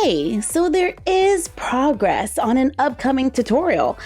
Okay, so there is progress on an upcoming tutorial.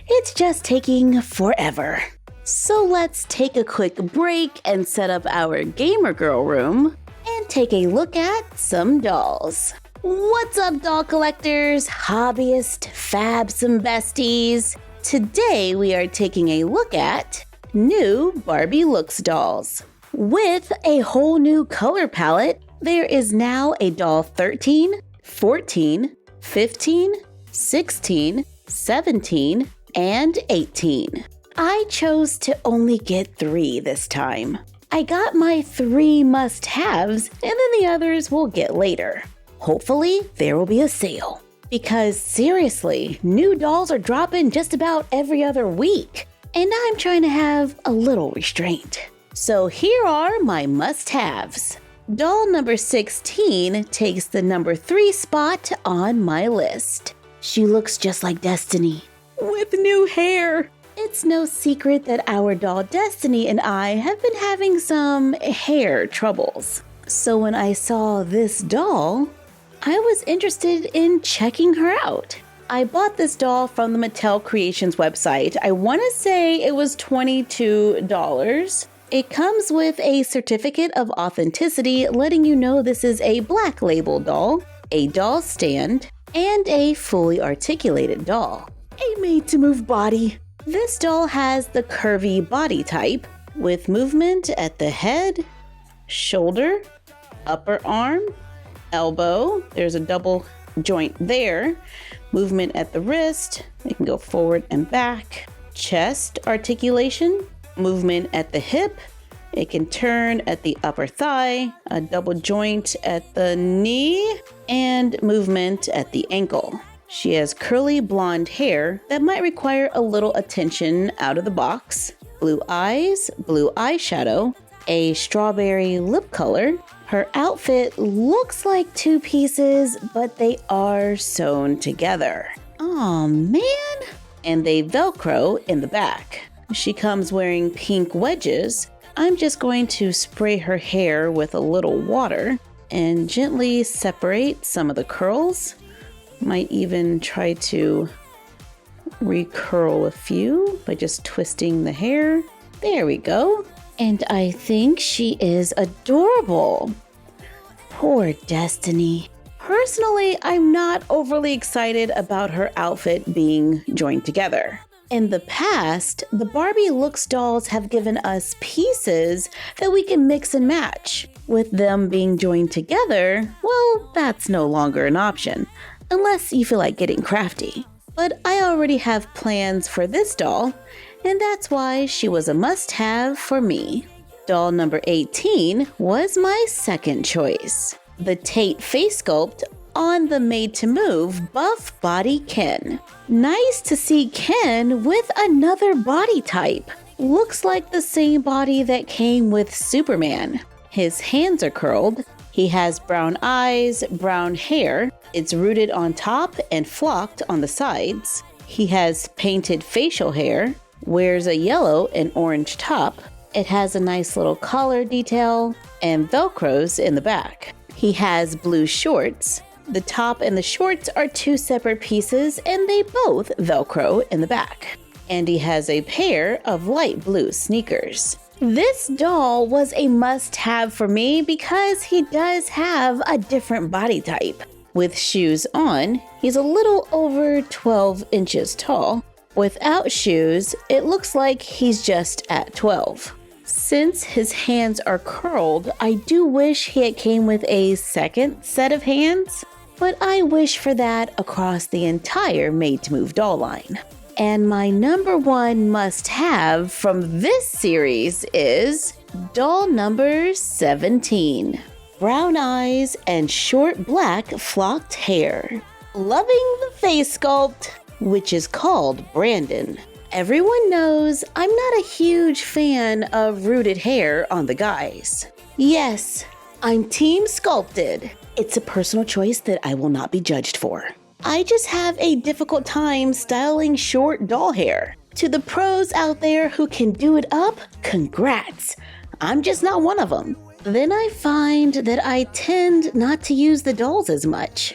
It's just taking forever. So let's take a quick break and set up our gamer girl room and take a look at some dolls. What's up, doll collectors, hobbyists, fabs, and besties? Today we are taking a look at new Barbie Looks dolls. With a whole new color palette, there is now a doll 13, 14, 15, 16, 17, and 18. I chose to only get 3 this time. I got my 3 must-haves, and then the others we'll get later. Hopefully, there will be a sale. Because seriously, new dolls are dropping just about every other week, and I'm trying to have a little restraint. So here are my must-haves. Doll number 16 takes the number 3 spot on my list. She looks just like Destiny, with new hair. It's no secret that our doll Destiny and I have been having some hair troubles. So when I saw this doll, I was interested in checking her out. I bought this doll from the Mattel Creations website. I want to say it was $22. It comes with a certificate of authenticity letting you know this is a black label doll, a doll stand, and a fully articulated doll. A made-to-move body. This doll has the curvy body type with movement at the head, shoulder, upper arm, elbow. There's a double joint there. Movement at the wrist. It can go forward and back. Chest articulation. Movement at the hip. It can turn at the upper thigh, a double joint at the knee, and movement at the ankle. She has curly blonde hair that might require a little attention out of the box, blue eyes, blue eyeshadow, a strawberry lip color. Her outfit looks like 2 pieces, but they are sewn together. Aw, man! And they Velcro in the back. She comes wearing pink wedges. I'm just going to spray her hair with a little water and gently separate some of the curls. Might even try to recurl a few by just twisting the hair. There we go. And I think she is adorable. Poor Destiny. Personally, I'm not overly excited about her outfit being joined together. In the past, the Barbie Looks dolls have given us pieces that we can mix and match. With them being joined together, well, that's no longer an option, unless you feel like getting crafty. But I already have plans for this doll, and that's why she was a must-have for me. Doll number 18 was my second choice. The Tate face sculpt on the made-to-move buff body Ken. Nice to see Ken with another body type. Looks like the same body that came with Superman. His hands are curled. He has brown eyes, brown hair. It's rooted on top and flocked on the sides. He has painted facial hair, wears a yellow and orange top. It has a nice little collar detail and Velcros in the back. He has blue shorts. The top and the shorts are 2 separate pieces and they both Velcro in the back. And he has a pair of light blue sneakers. This doll was a must-have for me because he does have a different body type. With shoes on, he's a little over 12 inches tall. Without shoes, it looks like he's just at 12. Since his hands are curled, I do wish he had came with a second set of hands, but I wish for that across the entire made-to-move doll line. And my number 1 must-have from this series is doll number 17. Brown eyes and short black flocked hair. Loving the face sculpt, which is called Brandon. Everyone knows I'm not a huge fan of rooted hair on the guys. Yes, I'm team sculpted. It's a personal choice that I will not be judged for. I just have a difficult time styling short doll hair. To the pros out there who can do it up, congrats. I'm just not one of them. Then I find that I tend not to use the dolls as much.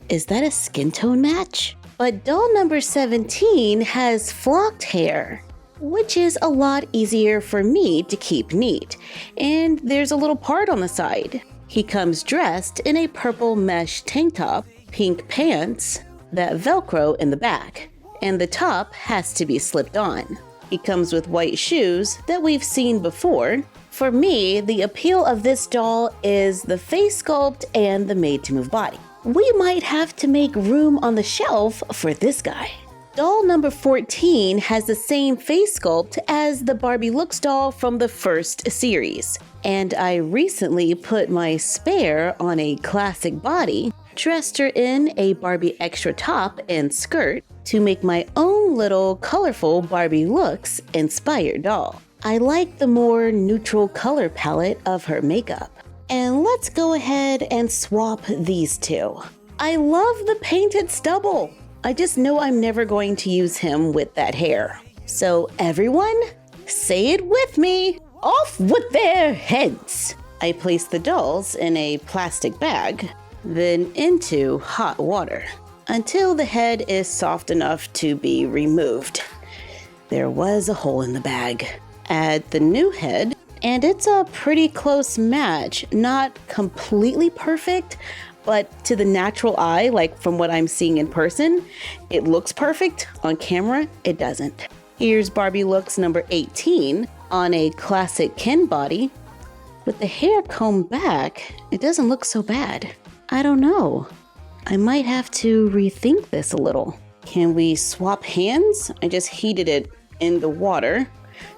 Is that a skin tone match? But doll number 17 has flocked hair, which is a lot easier for me to keep neat. And there's a little part on the side. He comes dressed in a purple mesh tank top, pink pants that Velcro in the back, and the top has to be slipped on. He comes with white shoes that we've seen before. For me, the appeal of this doll is the face sculpt and the made-to-move body. We might have to make room on the shelf for this guy. Doll number 14 has the same face sculpt as the Barbie Looks doll from the first series. And I recently put my spare on a classic body, dressed her in a Barbie extra top and skirt to make my own little colorful Barbie Looks inspired doll. I like the more neutral color palette of her makeup. And let's go ahead and swap these two. I love the painted stubble. I just know I'm never going to use him with that hair. So everyone, say it with me. Off with their heads. I place the dolls in a plastic bag, then into hot water until the head is soft enough to be removed. There was a hole in the bag. Add the new head, and it's a pretty close match. Not completely perfect, but to the natural eye, like from what I'm seeing in person, it looks perfect. On camera, it doesn't. Here's Barbie Looks number 18 on a classic Ken body. With the hair combed back, it doesn't look so bad. I don't know. I might have to rethink this a little. Can we swap hands? I just heated it in the water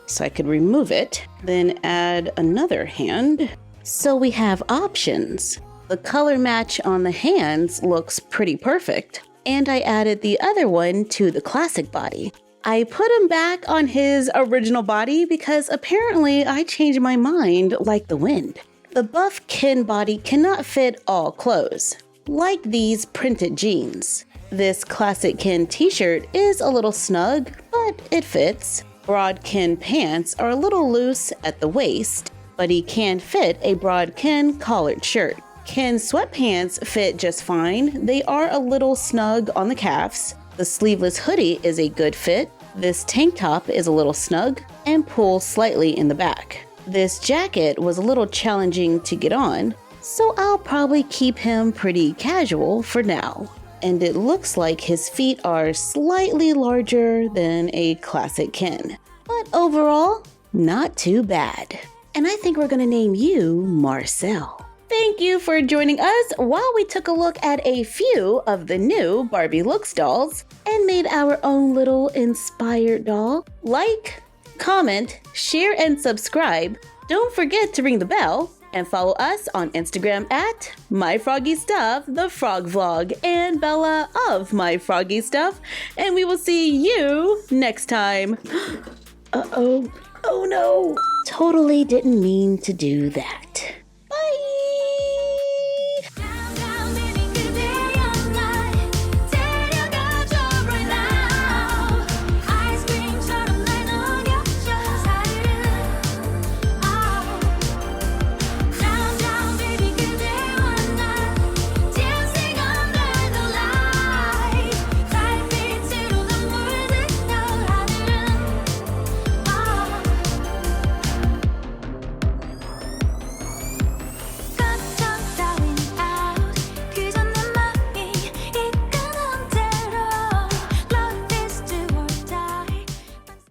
so I could remove it, then add another hand. So we have options. The color match on the hands looks pretty perfect, and I added the other one to the classic body. I put him back on his original body because apparently I changed my mind like the wind. The buff Ken body cannot fit all clothes, like these printed jeans. This classic Ken t-shirt is a little snug, but it fits. Broad Ken pants are a little loose at the waist, but he can fit a broad Ken collared shirt. Ken sweatpants fit just fine. They are a little snug on the calves. The sleeveless hoodie is a good fit. This tank top is a little snug and pulls slightly in the back. This jacket was a little challenging to get on, so I'll probably keep him pretty casual for now. And it looks like his feet are slightly larger than a classic Ken. But overall, not too bad. And I think we're gonna name you Marcel. Thank you for joining us while we took a look at a few of the new Barbie Looks dolls and made our own little inspired doll. Like, comment, share, and subscribe. Don't forget to ring the bell and follow us on Instagram at MyFroggyStuff, the Frog Vlog, and Bella of MyFroggyStuff. And we will see you next time. Uh-oh. Oh no. Totally didn't mean to do that.